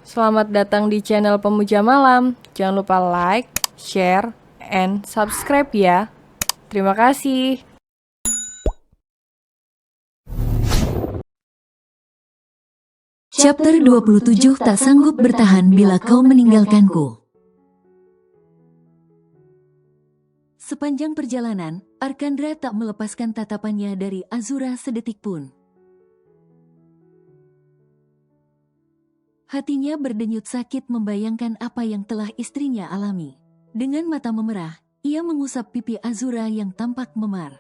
Selamat datang di channel Pemuja Malam. Jangan lupa like, share, and subscribe ya. Terima kasih. Chapter 27 Tak sanggup bertahan bila kau meninggalkanku. Sepanjang perjalanan, Arkandra tak melepaskan tatapannya dari Azura sedetik pun. Hatinya berdenyut sakit membayangkan apa yang telah istrinya alami. Dengan mata memerah, ia mengusap pipi Azura yang tampak memar.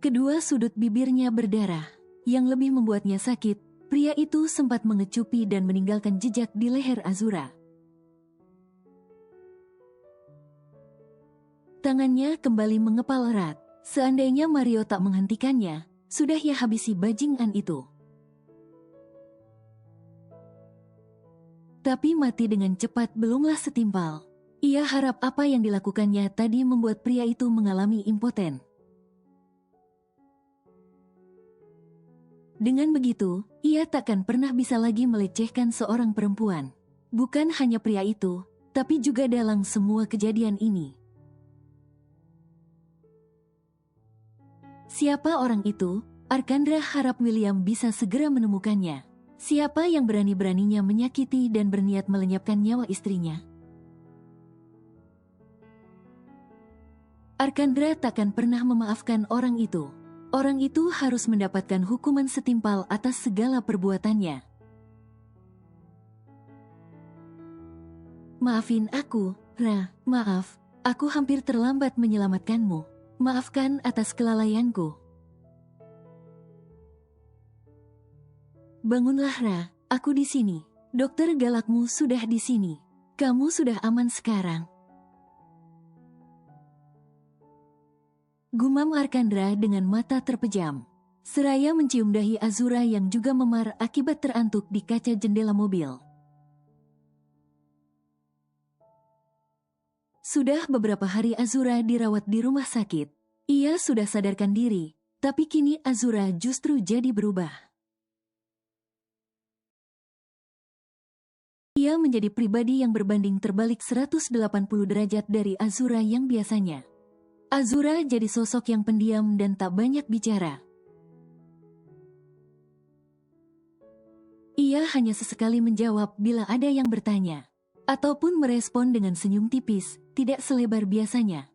Kedua sudut bibirnya berdarah. Yang lebih membuatnya sakit, pria itu sempat mengecupi dan meninggalkan jejak di leher Azura. Tangannya kembali mengepal erat. Seandainya Mario tak menghentikannya, sudah ia habisi bajingan itu. Tapi mati dengan cepat belumlah setimpal. Ia harap apa yang dilakukannya tadi membuat pria itu mengalami impoten. Dengan begitu, ia takkan pernah bisa lagi melecehkan seorang perempuan. Bukan hanya pria itu, tapi juga dalam semua kejadian ini. Siapa orang itu? Arkandra harap William bisa segera menemukannya. Siapa yang berani-beraninya menyakiti dan berniat melenyapkan nyawa istrinya? Arkandra takkan pernah memaafkan orang itu. Orang itu harus mendapatkan hukuman setimpal atas segala perbuatannya. Maafin aku, Ra, maaf, aku hampir terlambat menyelamatkanmu. Maafkan atas kelalaianku. Bangunlah Ra, aku di sini. Dokter galakmu sudah di sini. Kamu sudah aman sekarang. Gumam Arkandra dengan mata terpejam. Seraya mencium dahi Azura yang juga memar akibat terantuk di kaca jendela mobil. Sudah beberapa hari Azura dirawat di rumah sakit. Ia sudah sadarkan diri, tapi kini Azura justru jadi berubah. Ia menjadi pribadi yang berbanding terbalik 180 derajat dari Azura yang biasanya. Azura jadi sosok yang pendiam dan tak banyak bicara. Ia hanya sesekali menjawab bila ada yang bertanya, ataupun merespon dengan senyum tipis, tidak selebar biasanya.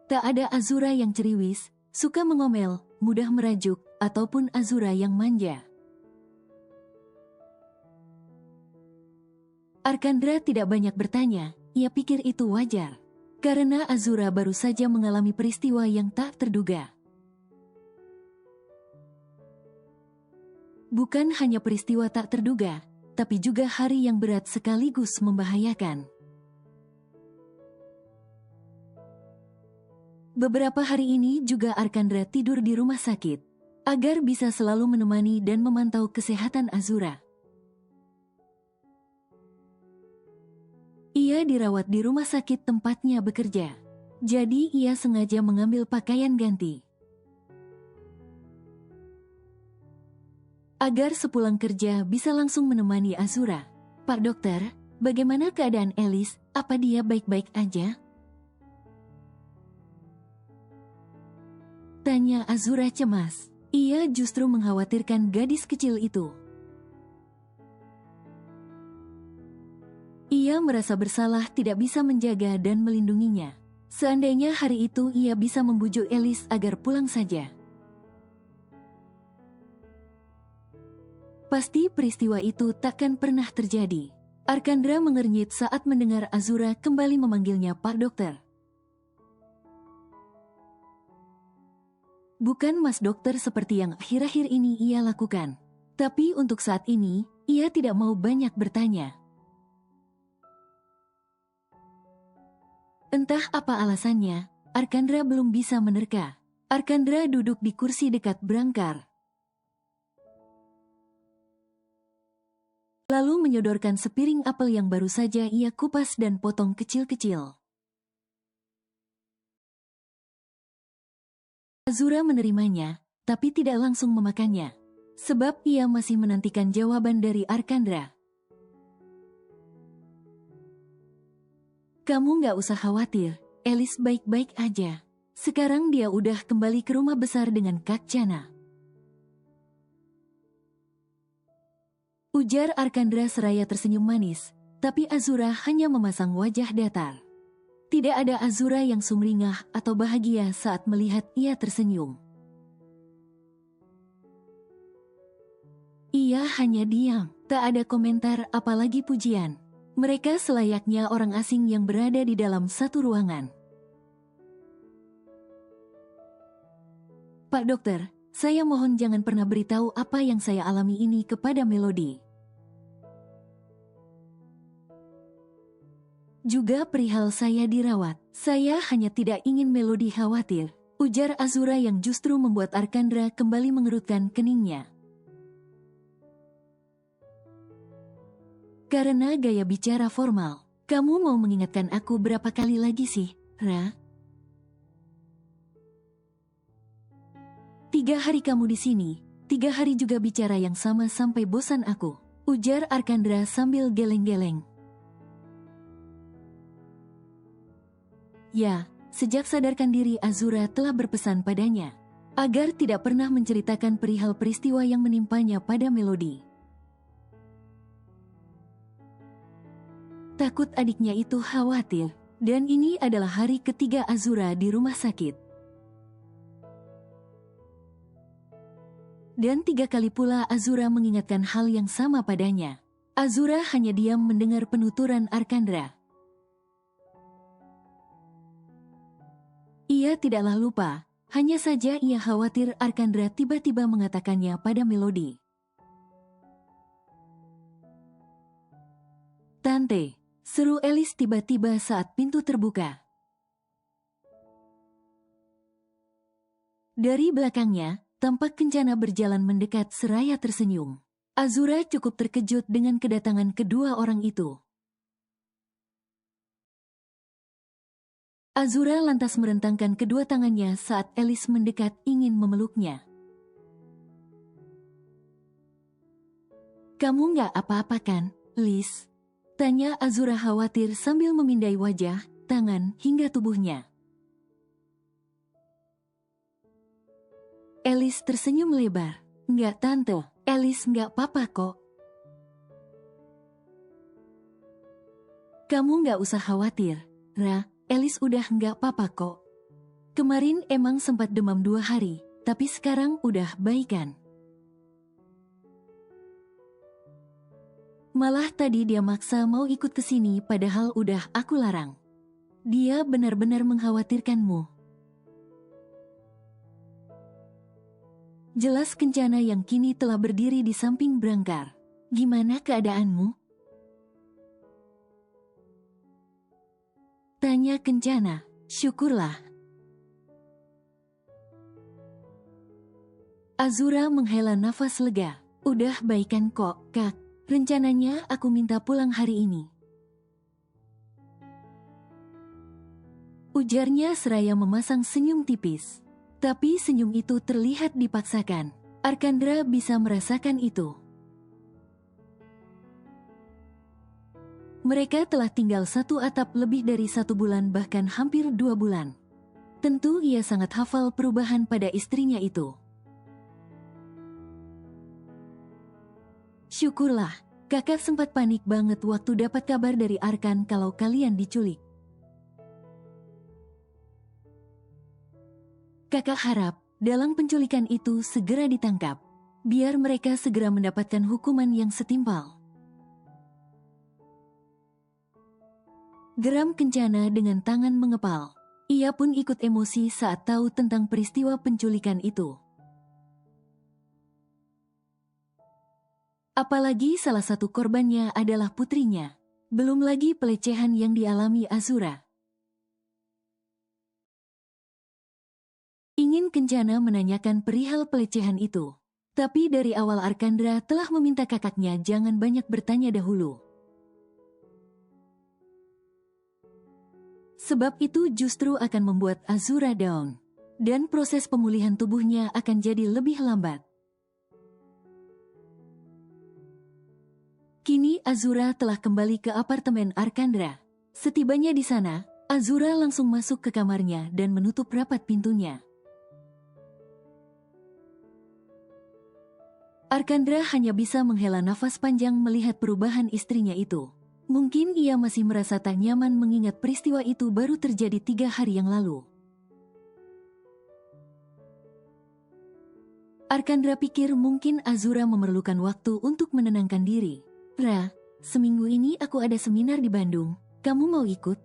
Tak ada Azura yang ceriwis, suka mengomel, mudah merajuk, ataupun Azura yang manja. Arkandra tidak banyak bertanya, ia pikir itu wajar. Karena Azura baru saja mengalami peristiwa yang tak terduga. Bukan hanya peristiwa tak terduga, tapi juga hari yang berat sekaligus membahayakan. Beberapa hari ini juga Arkandra tidur di rumah sakit, agar bisa selalu menemani dan memantau kesehatan Azura. Ia dirawat di rumah sakit tempatnya bekerja, jadi ia sengaja mengambil pakaian ganti. Agar sepulang kerja bisa langsung menemani Azura. Pak dokter, bagaimana keadaan Elis? Apa dia baik-baik aja? Tanya Azura cemas. Ia justru mengkhawatirkan gadis kecil itu. Ia merasa bersalah tidak bisa menjaga dan melindunginya. Seandainya hari itu ia bisa membujuk Elis agar pulang saja. Pasti peristiwa itu takkan pernah terjadi. Arkandra mengernyit saat mendengar Azura kembali memanggilnya Pak Dokter. Bukan Mas Dokter seperti yang akhir-akhir ini ia lakukan. Tapi untuk saat ini, ia tidak mau banyak bertanya. Entah apa alasannya, Arkandra belum bisa menerka. Arkandra duduk di kursi dekat brangkar. Lalu menyodorkan sepiring apel yang baru saja ia kupas dan potong kecil-kecil. Azura menerimanya, tapi tidak langsung memakannya. Sebab ia masih menantikan jawaban dari Arkandra. Kamu nggak usah khawatir, Elis baik-baik aja. Sekarang dia udah kembali ke rumah besar dengan Kak Chana. Ujar Arkandra seraya tersenyum manis, tapi Azura hanya memasang wajah datar. Tidak ada Azura yang sumringah atau bahagia saat melihat ia tersenyum. Ia hanya diam, tak ada komentar apalagi pujian. Mereka selayaknya orang asing yang berada di dalam satu ruangan. Pak Dokter, saya mohon jangan pernah beritahu apa yang saya alami ini kepada Melody. Juga perihal saya dirawat, saya hanya tidak ingin Melody khawatir, ujar Azura yang justru membuat Arkandra kembali mengerutkan keningnya. Karena gaya bicara formal, kamu mau mengingatkan aku berapa kali lagi sih, Ra? 3 hari kamu di sini, 3 hari juga bicara yang sama sampai bosan aku, ujar Arkandra sambil geleng-geleng. Ya, sejak sadarkan diri Azura telah berpesan padanya, agar tidak pernah menceritakan perihal peristiwa yang menimpanya pada Melody. Takut adiknya itu khawatir, dan ini adalah hari ketiga Azura di rumah sakit. Dan 3 kali pula Azura mengingatkan hal yang sama padanya. Azura hanya diam mendengar penuturan Arkandra. Ia tidaklah lupa, hanya saja ia khawatir Arkandra tiba-tiba mengatakannya pada Melody. Tante, seru Elis tiba-tiba saat pintu terbuka. Dari belakangnya, tampak Kencana berjalan mendekat seraya tersenyum. Azura cukup terkejut dengan kedatangan kedua orang itu. Azura lantas merentangkan kedua tangannya saat Elis mendekat ingin memeluknya. Kamu nggak apa-apa kan, Lis? Tanya Azura khawatir sambil memindai wajah, tangan, hingga tubuhnya. Elis tersenyum lebar. Nggak tante, Elis nggak apa-apa kok. Kamu nggak usah khawatir, Ra, Elis udah nggak apa-apa kok. Kemarin emang sempat demam 2 hari, tapi sekarang udah baikan. Malah tadi dia maksa mau ikut ke sini padahal udah aku larang. Dia benar-benar mengkhawatirkanmu. Jelas Kencana yang kini telah berdiri di samping Brangkar. Gimana keadaanmu? Tanya Kencana. Syukurlah. Azura menghela nafas lega. Udah baikan kok, Kak. Rencananya aku minta pulang hari ini. Ujarnya seraya memasang senyum tipis. Tapi senyum itu terlihat dipaksakan. Arkandra bisa merasakan itu. Mereka telah tinggal satu atap lebih dari 1 bulan bahkan hampir 2 bulan. Tentu ia sangat hafal perubahan pada istrinya itu. Syukurlah, kakak sempat panik banget waktu dapat kabar dari Arkan kalau kalian diculik. Kakak harap, dalang penculikan itu segera ditangkap, biar mereka segera mendapatkan hukuman yang setimpal. Geram Kencana dengan tangan mengepal. Ia pun ikut emosi saat tahu tentang peristiwa penculikan itu. Apalagi salah satu korbannya adalah putrinya. Belum lagi pelecehan yang dialami Azura. Ingin Kencana menanyakan perihal pelecehan itu. Tapi dari awal Arkandra telah meminta kakaknya jangan banyak bertanya dahulu. Sebab itu justru akan membuat Azura down. dan proses pemulihan tubuhnya akan jadi lebih lambat. Kini Azura telah kembali ke apartemen Arkandra. Setibanya di sana, Azura langsung masuk ke kamarnya dan menutup rapat pintunya. Arkandra hanya bisa menghela nafas panjang melihat perubahan istrinya itu. Mungkin ia masih merasa tak nyaman mengingat peristiwa itu baru terjadi 3 hari yang lalu. Arkandra pikir mungkin Azura memerlukan waktu untuk menenangkan diri. Ra, seminggu ini aku ada seminar di Bandung. Kamu mau ikut?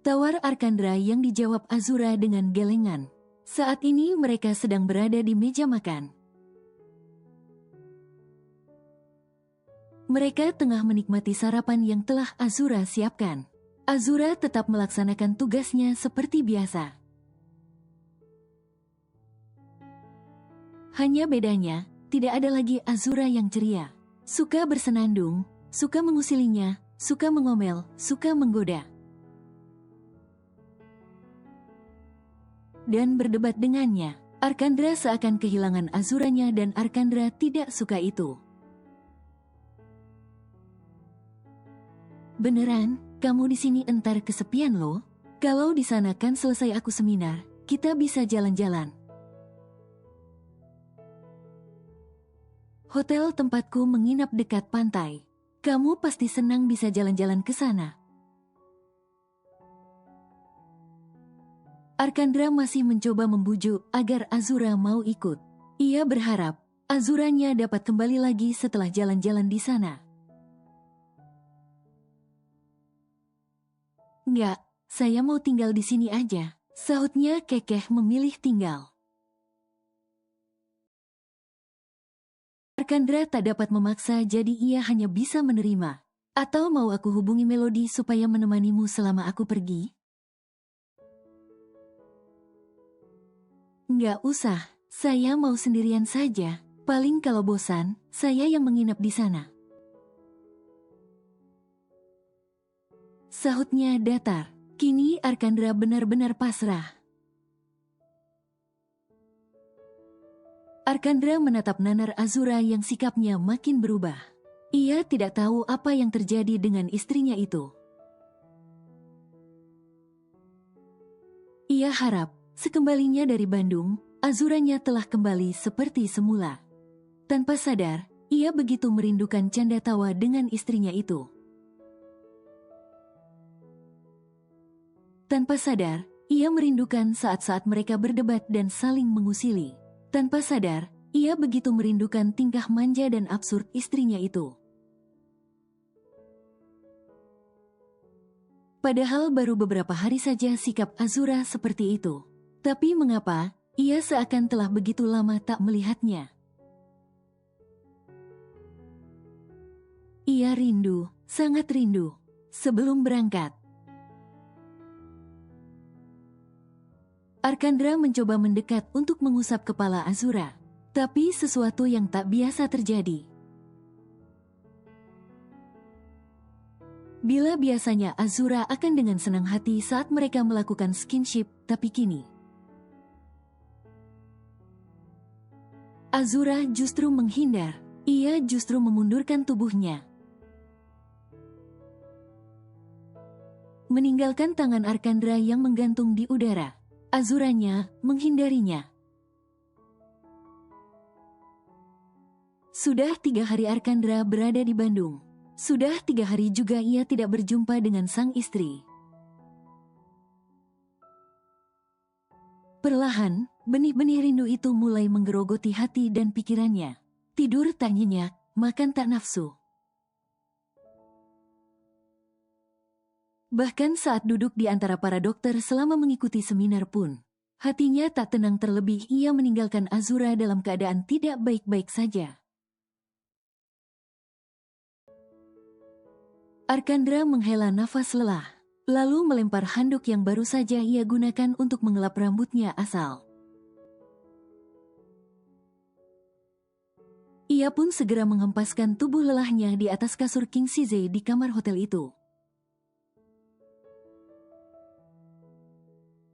Tawar Arkandra yang dijawab Azura dengan gelengan. Saat ini mereka sedang berada di meja makan. Mereka tengah menikmati sarapan yang telah Azura siapkan. Azura tetap melaksanakan tugasnya seperti biasa. Hanya bedanya, tidak ada lagi Azura yang ceria. Suka bersenandung, suka mengusilinya, suka mengomel, suka menggoda. Dan berdebat dengannya. Arkandra seakan kehilangan Azuranya dan Arkandra tidak suka itu. Beneran, kamu di sini entar kesepian loh. Kalau di sana kan selesai aku seminar, kita bisa jalan-jalan. Hotel tempatku menginap dekat pantai. Kamu pasti senang bisa jalan-jalan ke sana. Arkandra masih mencoba membujuk agar Azura mau ikut. Ia berharap Azuranya dapat kembali lagi setelah jalan-jalan di sana. Enggak, saya mau tinggal di sini aja, sahutnya kekeh memilih tinggal. Arkandra tak dapat memaksa jadi ia hanya bisa menerima. Atau mau aku hubungi Melody supaya menemanimu selama aku pergi? Nggak usah, saya mau sendirian saja. Paling kalau bosan, saya yang menginap di sana. Sahutnya datar. Kini Arkandra benar-benar pasrah. Arkandra menatap nanar Azura yang sikapnya makin berubah. Ia tidak tahu apa yang terjadi dengan istrinya itu. Ia harap sekembalinya dari Bandung, Azuranya telah kembali seperti semula. Tanpa sadar, ia begitu merindukan canda tawa dengan istrinya itu. Tanpa sadar, ia merindukan saat-saat mereka berdebat dan saling mengusili. Tanpa sadar, ia begitu merindukan tingkah manja dan absurd istrinya itu. Padahal baru beberapa hari saja sikap Azura seperti itu. Tapi mengapa, ia seakan telah begitu lama tak melihatnya. Ia rindu, sangat rindu. Sebelum berangkat, Arkandra mencoba mendekat untuk mengusap kepala Azura. Tapi sesuatu yang tak biasa terjadi. Bila biasanya Azura akan dengan senang hati saat mereka melakukan skinship, tapi kini Azura justru menghindar. Ia justru memundurkan tubuhnya. Meninggalkan tangan Arkandra yang menggantung di udara. Azuranya menghindarinya. Sudah 3 hari Arkandra berada di Bandung. Sudah 3 hari juga ia tidak berjumpa dengan sang istri. Perlahan, benih-benih rindu itu mulai menggerogoti hati dan pikirannya. Tidur tak nyenyak, makan tak nafsu. Bahkan saat duduk di antara para dokter selama mengikuti seminar pun, hatinya tak tenang, terlebih ia meninggalkan Azura dalam keadaan tidak baik-baik saja. Arkandra menghela nafas lelah, lalu melempar handuk yang baru saja ia gunakan untuk mengelap rambutnya asal. Ia pun segera menghempaskan tubuh lelahnya di atas kasur king size di kamar hotel itu.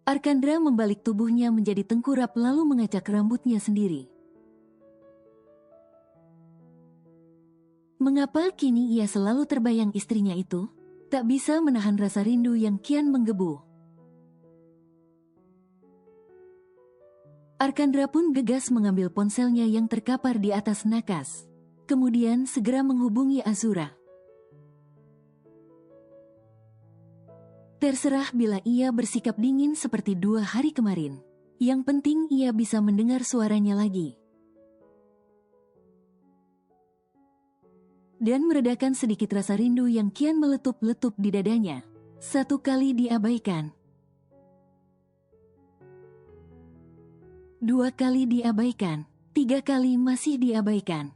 Arkandra membalik tubuhnya menjadi tengkurap lalu mengacak rambutnya sendiri. Mengapa kini ia selalu terbayang istrinya itu? Tak bisa menahan rasa rindu yang kian menggebu. Arkandra pun gegas mengambil ponselnya yang terkapar di atas nakas. Kemudian segera menghubungi Azura. Terserah bila ia bersikap dingin seperti 2 hari kemarin. Yang penting ia bisa mendengar suaranya lagi. Dan meredakan sedikit rasa rindu yang kian meletup-letup di dadanya. 1 kali diabaikan. 2 kali diabaikan. 3 kali masih diabaikan.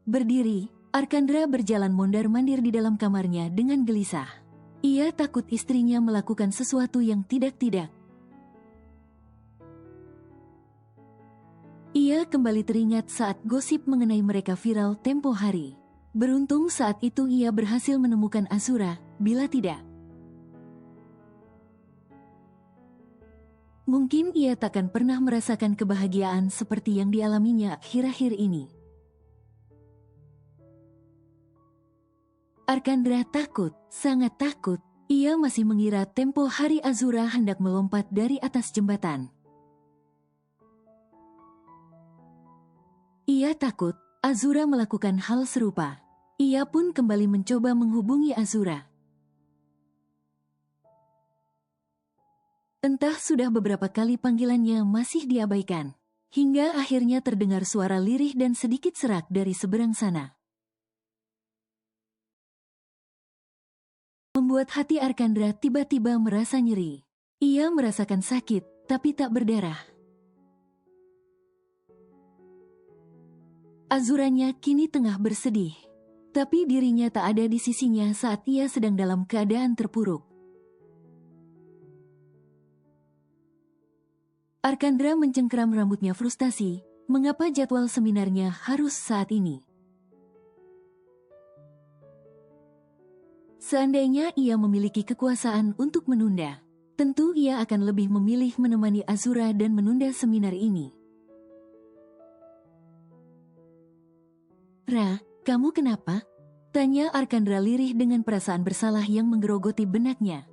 Berdiri, Arkandra berjalan mondar-mandir di dalam kamarnya dengan gelisah. Ia takut istrinya melakukan sesuatu yang tidak-tidak. Ia kembali teringat saat gosip mengenai mereka viral tempo hari. Beruntung saat itu ia berhasil menemukan Azura, bila tidak, mungkin ia takkan pernah merasakan kebahagiaan seperti yang dialaminya akhir-akhir ini. Arkandra takut, sangat takut. Ia masih mengira tempo hari Azura hendak melompat dari atas jembatan. Ia takut Azura melakukan hal serupa. Ia pun kembali mencoba menghubungi Azura. Entah sudah beberapa kali panggilannya masih diabaikan. Hingga akhirnya terdengar suara lirih dan sedikit serak dari seberang sana. Membuat hati Arkandra tiba-tiba merasa nyeri. Ia merasakan sakit, tapi tak berdarah. Azuranya kini tengah bersedih. Tapi dirinya tak ada di sisinya saat ia sedang dalam keadaan terpuruk. Arkandra mencengkeram rambutnya frustasi. Mengapa jadwal seminarnya harus saat ini? Seandainya ia memiliki kekuasaan untuk menunda, tentu ia akan lebih memilih menemani Azura dan menunda seminar ini. "Ra, kamu kenapa?" tanya Arkandra lirih dengan perasaan bersalah yang menggerogoti benaknya.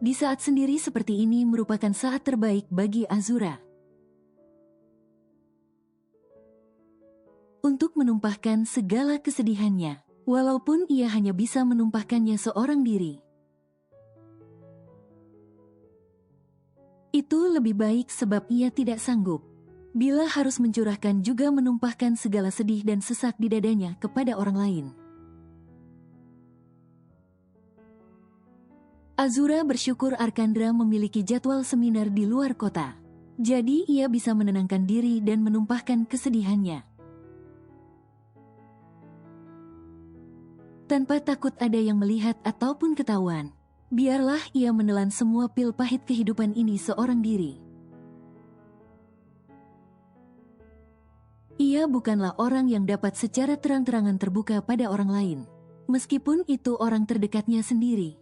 Di saat sendiri seperti ini merupakan saat terbaik bagi Azura untuk menumpahkan segala kesedihannya, walaupun ia hanya bisa menumpahkannya seorang diri. Itu lebih baik sebab ia tidak sanggup bila harus mencurahkan juga menumpahkan segala sedih dan sesak di dadanya kepada orang lain. Azura bersyukur Arkandra memiliki jadwal seminar di luar kota. Jadi ia bisa menenangkan diri dan menumpahkan kesedihannya. Tanpa takut ada yang melihat ataupun ketahuan, biarlah ia menelan semua pil pahit kehidupan ini seorang diri. Ia bukanlah orang yang dapat secara terang-terangan terbuka pada orang lain, meskipun itu orang terdekatnya sendiri.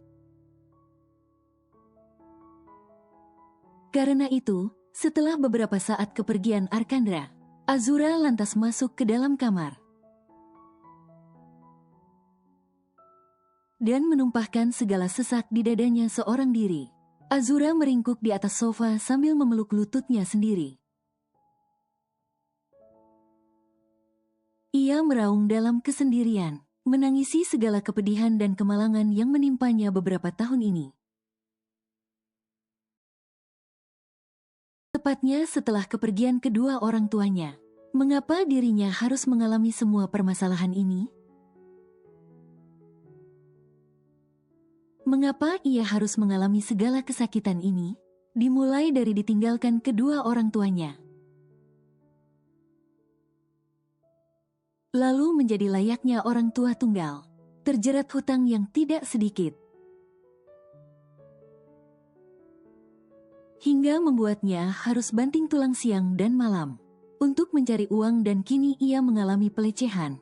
Karena itu, setelah beberapa saat kepergian Arkandra, Azura lantas masuk ke dalam kamar dan menumpahkan segala sesak di dadanya seorang diri. Azura meringkuk di atas sofa sambil memeluk lututnya sendiri. Ia meraung dalam kesendirian, menangisi segala kepedihan dan kemalangan yang menimpanya beberapa tahun ini. Tepatnya setelah kepergian kedua orang tuanya. Mengapa dirinya harus mengalami semua permasalahan ini? Mengapa ia harus mengalami segala kesakitan ini? Dimulai dari ditinggalkan kedua orang tuanya, lalu menjadi layaknya orang tua tunggal, terjerat hutang yang tidak sedikit, hingga membuatnya harus banting tulang siang dan malam. untuk mencari uang dan kini ia mengalami pelecehan.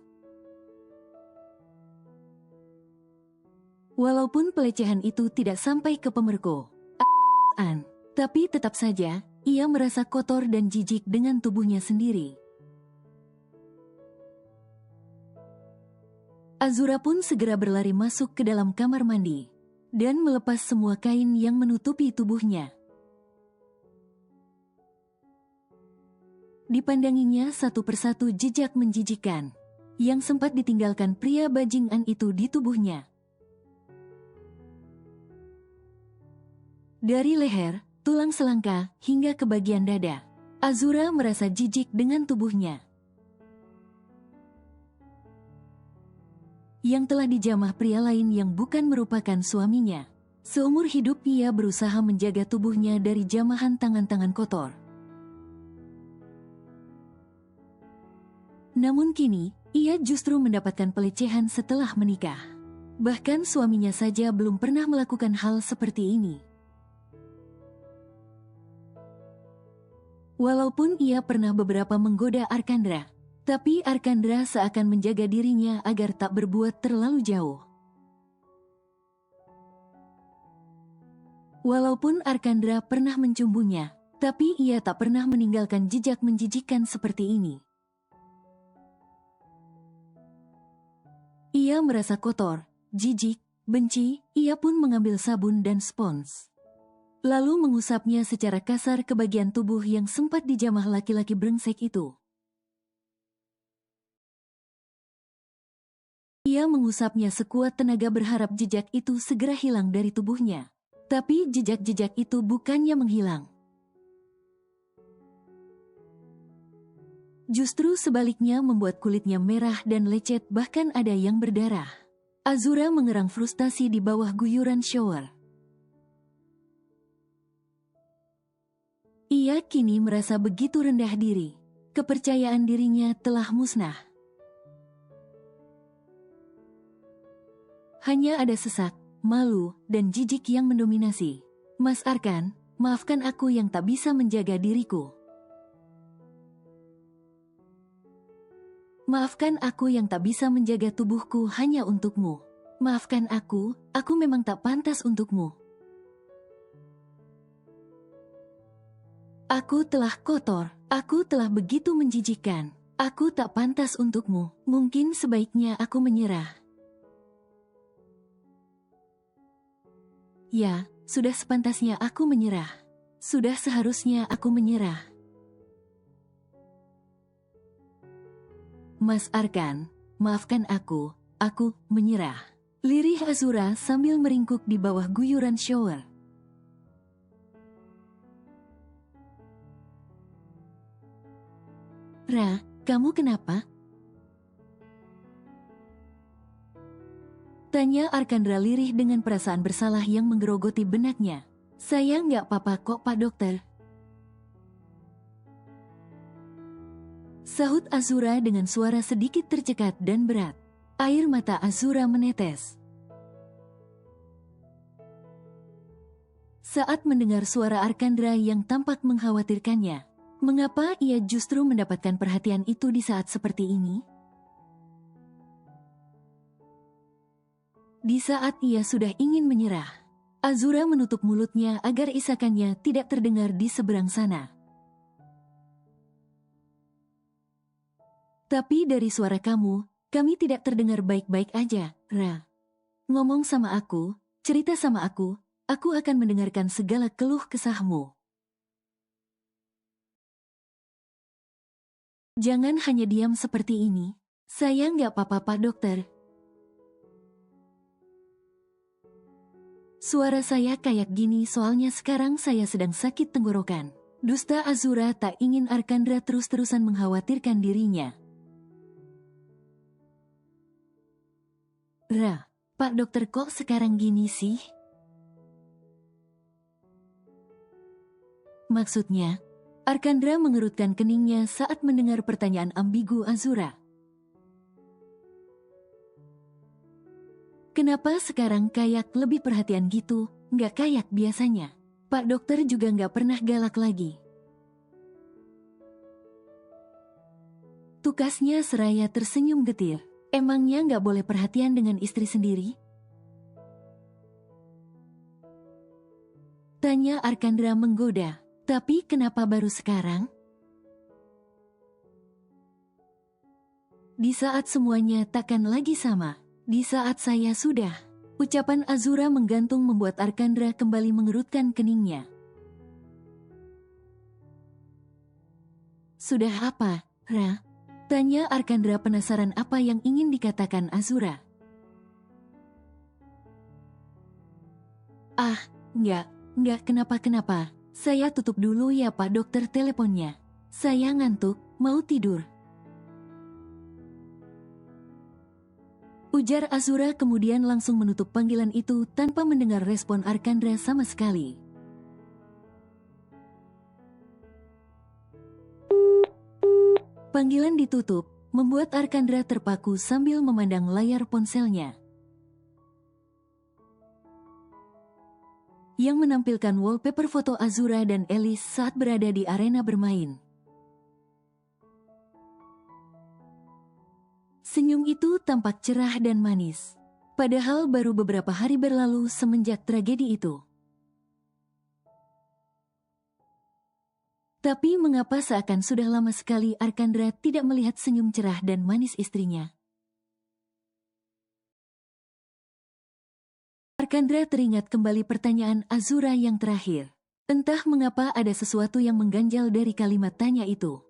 Walaupun pelecehan itu tidak sampai ke pemerkosaan, tapi tetap saja ia merasa kotor dan jijik dengan tubuhnya sendiri. Azura pun segera berlari masuk ke dalam kamar mandi dan melepas semua kain yang menutupi tubuhnya. Dipandanginya satu persatu jejak menjijikan yang sempat ditinggalkan pria bajingan itu di tubuhnya. Dari leher, tulang selangka, hingga ke bagian dada, Azura merasa jijik dengan tubuhnya yang telah dijamah pria lain yang bukan merupakan suaminya. Seumur hidup ia berusaha menjaga tubuhnya dari jamahan tangan-tangan kotor. Namun kini, ia justru mendapatkan pelecehan setelah menikah. Bahkan suaminya saja belum pernah melakukan hal seperti ini. Walaupun ia pernah beberapa menggoda Arkandra, tapi Arkandra seakan menjaga dirinya agar tak berbuat terlalu jauh. Walaupun Arkandra pernah mencumbunya, tapi ia tak pernah meninggalkan jejak menjijikan seperti ini. Ia merasa kotor, jijik, benci, ia pun mengambil sabun dan spons. Lalu mengusapnya secara kasar ke bagian tubuh yang sempat dijamah laki-laki brengsek itu. Ia mengusapnya sekuat tenaga berharap jejak itu segera hilang dari tubuhnya. Tapi jejak-jejak itu bukannya menghilang. Justru sebaliknya membuat kulitnya merah dan lecet, bahkan ada yang berdarah. Azura mengerang frustasi di bawah guyuran shower. Ia kini merasa begitu rendah diri. Kepercayaan dirinya telah musnah. Hanya ada sesak, malu, dan jijik yang mendominasi. Mas Arkan, maafkan aku yang tak bisa menjaga diriku. Maafkan aku yang tak bisa menjaga tubuhku hanya untukmu. Maafkan aku memang tak pantas untukmu. Aku telah kotor, aku telah begitu menjijikkan. Aku tak pantas untukmu, mungkin sebaiknya aku menyerah. Ya, sudah sepantasnya aku menyerah. Sudah seharusnya aku menyerah. Mas Arkan, maafkan aku menyerah. Lirih Azura sambil meringkuk di bawah guyuran shower. Ra, kamu kenapa? Tanya Arkandra lirih dengan perasaan bersalah yang menggerogoti benaknya. Saya nggak apa-apa kok Pak Dokter. Sahut Azura dengan suara sedikit tercekat dan berat. Air mata Azura menetes. Saat mendengar suara Arkandra yang tampak mengkhawatirkannya, mengapa ia justru mendapatkan perhatian itu di saat seperti ini? Di saat ia sudah ingin menyerah, Azura menutup mulutnya agar isakannya tidak terdengar di seberang sana. Tapi dari suara kamu, kami tidak terdengar baik-baik aja, Ra. Ngomong sama aku, cerita sama aku akan mendengarkan segala keluh kesahmu. Jangan hanya diam seperti ini. Saya nggak apa-apa Pak Dokter. Suara saya kayak gini soalnya sekarang saya sedang sakit tenggorokan. Dusta Azura tak ingin Arkandra terus-terusan mengkhawatirkan dirinya. Ra, Pak Dokter kok sekarang gini sih? Maksudnya, Arkandra mengerutkan keningnya saat mendengar pertanyaan ambigu Azura. Kenapa sekarang kayak lebih perhatian gitu, nggak kayak biasanya? Pak Dokter juga nggak pernah galak lagi. Tukasnya seraya tersenyum getir. Emangnya nggak boleh perhatian dengan istri sendiri? Tanya Arkandra menggoda. Tapi kenapa baru sekarang? Di saat semuanya takkan lagi sama. Di saat saya sudah. Ucapan Azura menggantung membuat Arkandra kembali mengerutkan keningnya. Sudah apa, Ra? Tanya Arkandra penasaran apa yang ingin dikatakan Azura. Ah, enggak kenapa-kenapa. Saya tutup dulu ya Pak Dokter teleponnya. Saya ngantuk, mau tidur. Ujar Azura kemudian langsung menutup panggilan itu tanpa mendengar respon Arkandra sama sekali. Panggilan ditutup, membuat Arkandra terpaku sambil memandang layar ponselnya. Yang menampilkan wallpaper foto Azura dan Alice saat berada di arena bermain. Senyum itu tampak cerah dan manis. Padahal baru beberapa hari berlalu semenjak tragedi itu. Tapi mengapa seakan sudah lama sekali Arkandra tidak melihat senyum cerah dan manis istrinya? Arkandra teringat kembali pertanyaan Azura yang terakhir. Entah mengapa ada sesuatu yang mengganjal dari kalimat tanya itu.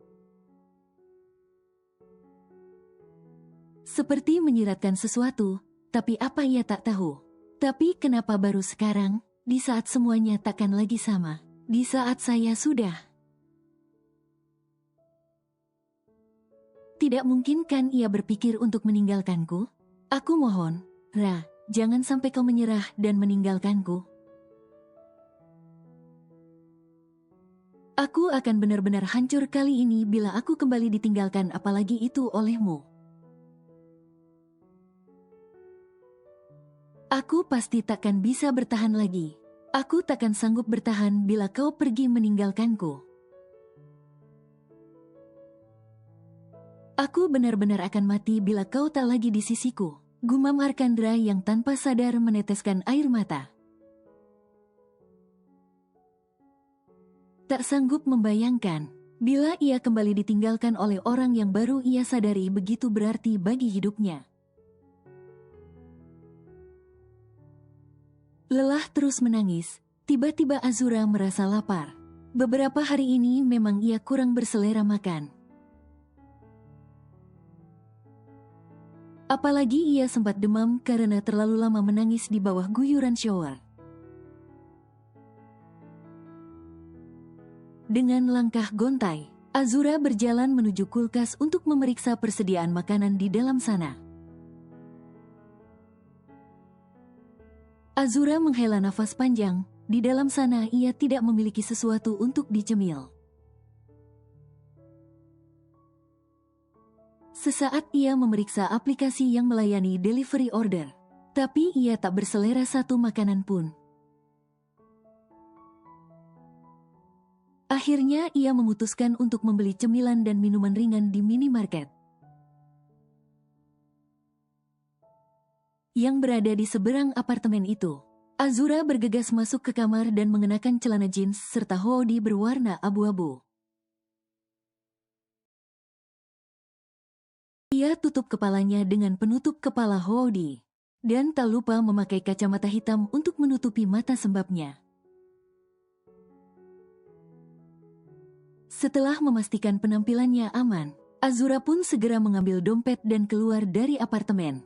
Seperti menyiratkan sesuatu, tapi apa ia tak tahu. Tapi kenapa baru sekarang, di saat semuanya takkan lagi sama, di saat saya sudah. Tidak mungkin kan ia berpikir untuk meninggalkanku? Aku mohon, Ra, jangan sampai kau menyerah dan meninggalkanku. Aku akan benar-benar hancur kali ini bila aku kembali ditinggalkan apalagi itu olehmu. Aku pasti takkan bisa bertahan lagi. Aku takkan sanggup bertahan bila kau pergi meninggalkanku. Aku benar-benar akan mati bila kau tak lagi di sisiku. Gumam Arkandra yang tanpa sadar meneteskan air mata. Tak sanggup membayangkan, bila ia kembali ditinggalkan oleh orang yang baru ia sadari begitu berarti bagi hidupnya. Lelah terus menangis, tiba-tiba Azura merasa lapar. Beberapa hari ini memang ia kurang berselera makan. Apalagi ia sempat demam karena terlalu lama menangis di bawah guyuran shower. Dengan langkah gontai, Azura berjalan menuju kulkas untuk memeriksa persediaan makanan di dalam sana. Azura menghela nafas panjang, di dalam sana ia tidak memiliki sesuatu untuk dicemil. Sesaat ia memeriksa aplikasi yang melayani delivery order, tapi ia tak berselera satu makanan pun. Akhirnya ia memutuskan untuk membeli cemilan dan minuman ringan di minimarket yang berada di seberang apartemen itu. Azura bergegas masuk ke kamar dan mengenakan celana jeans serta hoodie berwarna abu-abu. Ia tutup kepalanya dengan penutup kepala hoodie, dan tak lupa memakai kacamata hitam untuk menutupi mata sembabnya. Setelah memastikan penampilannya aman, Azura pun segera mengambil dompet dan keluar dari apartemen.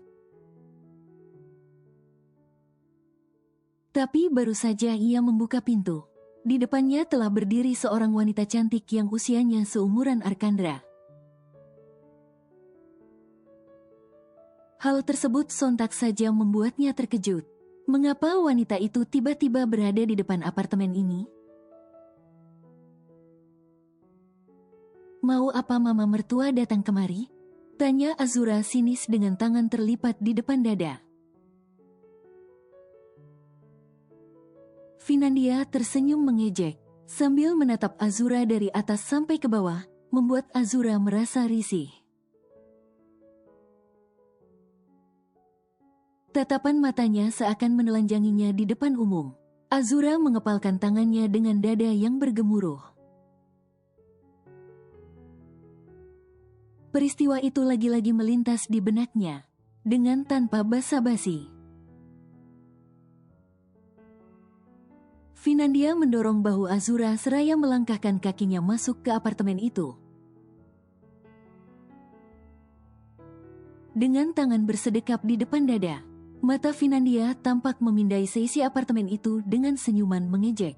Tapi baru saja ia membuka pintu, di depannya telah berdiri seorang wanita cantik yang usianya seumuran Arkandra. Hal tersebut sontak saja membuatnya terkejut. Mengapa wanita itu tiba-tiba berada di depan apartemen ini? Mau apa mama mertua datang kemari? Tanya Azura sinis dengan tangan terlipat di depan dada. Finandia tersenyum mengejek, sambil menatap Azura dari atas sampai ke bawah, membuat Azura merasa risih. Tatapan matanya seakan menelanjanginya di depan umum. Azura mengepalkan tangannya dengan dada yang bergemuruh. Peristiwa itu lagi-lagi melintas di benaknya, dengan tanpa basa-basi. Finandia mendorong bahu Azura seraya melangkahkan kakinya masuk ke apartemen itu. Dengan tangan bersedekap di depan dada, mata Finandia tampak memindai seisi apartemen itu dengan senyuman mengejek.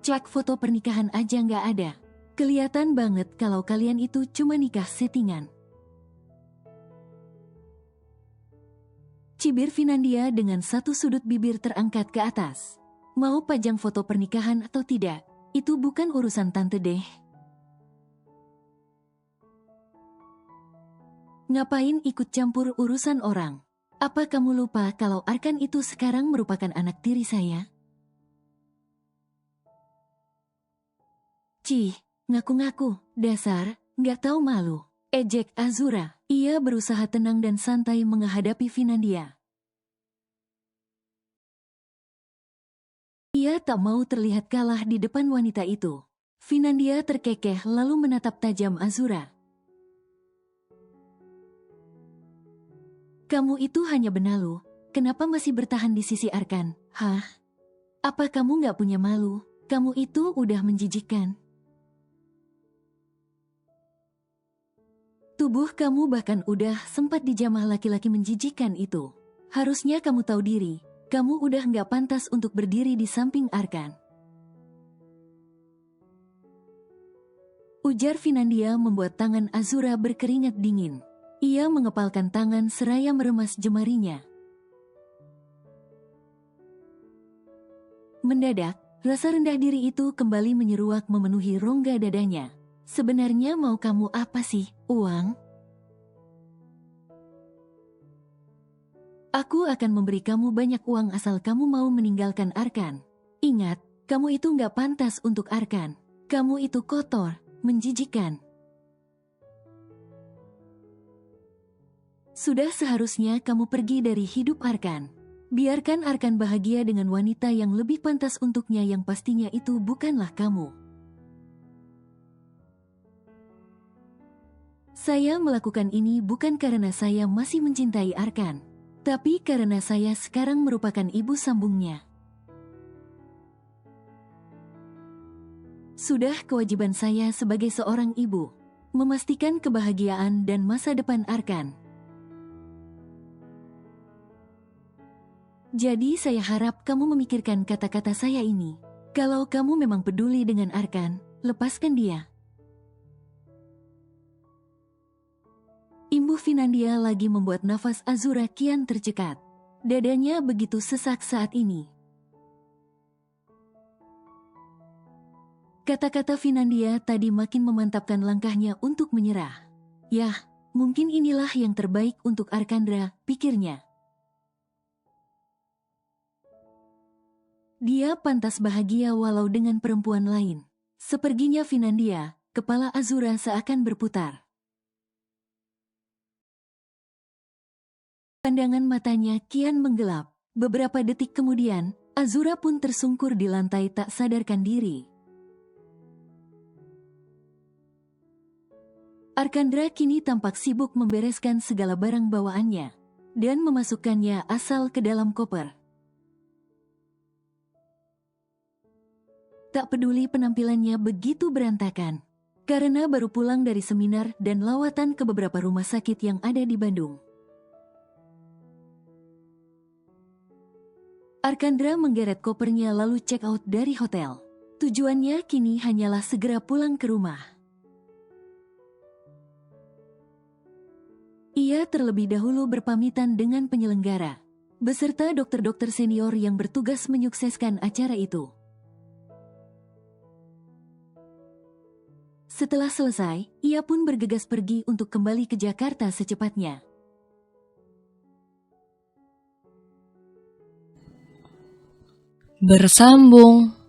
Cek foto pernikahan aja nggak ada. Kelihatan banget kalau kalian itu cuma nikah settingan. Cibir Finandia dengan satu sudut bibir terangkat ke atas. Mau pajang foto pernikahan atau tidak, itu bukan urusan tante deh. Ngapain ikut campur urusan orang? Apa kamu lupa kalau Arkan itu sekarang merupakan anak tiri saya? Cih, ngaku-ngaku, dasar, nggak tahu malu. Ejek Azura. Ia berusaha tenang dan santai menghadapi Finandia. Ia tak mau terlihat kalah di depan wanita itu. Finandia terkekeh lalu menatap tajam Azura. Kamu itu hanya benalu. Kenapa masih bertahan di sisi Arkan? Hah? Apa kamu nggak punya malu? Kamu itu udah menjijikkan. Tubuh kamu bahkan udah sempat dijamah laki-laki menjijikkan itu. Harusnya kamu tahu diri, kamu udah nggak pantas untuk berdiri di samping Arkan. Ujar Finandia membuat tangan Azura berkeringat dingin. Ia mengepalkan tangan seraya meremas jemarinya. Mendadak, rasa rendah diri itu kembali menyeruak memenuhi rongga dadanya. Sebenarnya mau kamu apa sih, uang? Aku akan memberi kamu banyak uang asal kamu mau meninggalkan Arkan. Ingat, kamu itu nggak pantas untuk Arkan. Kamu itu kotor, menjijikkan. Sudah seharusnya kamu pergi dari hidup Arkan. Biarkan Arkan bahagia dengan wanita yang lebih pantas untuknya yang pastinya itu bukanlah kamu. Saya melakukan ini bukan karena saya masih mencintai Arkan, tapi karena saya sekarang merupakan ibu sambungnya. Sudah kewajiban saya sebagai seorang ibu, memastikan kebahagiaan dan masa depan Arkan. Jadi saya harap kamu memikirkan kata-kata saya ini. Kalau kamu memang peduli dengan Arkan, lepaskan dia. Imbuh Finandia lagi membuat nafas Azura kian tercekat. Dadanya begitu sesak saat ini. Kata-kata Finandia tadi makin memantapkan langkahnya untuk menyerah. Yah, mungkin inilah yang terbaik untuk Arkandra, pikirnya. Dia pantas bahagia walau dengan perempuan lain. Seperginya Finandia, kepala Azura seakan berputar. Pandangan matanya kian menggelap. Beberapa detik kemudian, Azura pun tersungkur di lantai tak sadarkan diri. Arkandra kini tampak sibuk membereskan segala barang bawaannya dan memasukkannya asal ke dalam koper. Tak peduli penampilannya begitu berantakan, karena baru pulang dari seminar dan lawatan ke beberapa rumah sakit yang ada di Bandung. Arkandra menggeret kopernya lalu check out dari hotel. Tujuannya kini hanyalah segera pulang ke rumah. Ia terlebih dahulu berpamitan dengan penyelenggara, beserta dokter-dokter senior yang bertugas menyukseskan acara itu. Setelah selesai, ia pun bergegas pergi untuk kembali ke Jakarta secepatnya. Bersambung.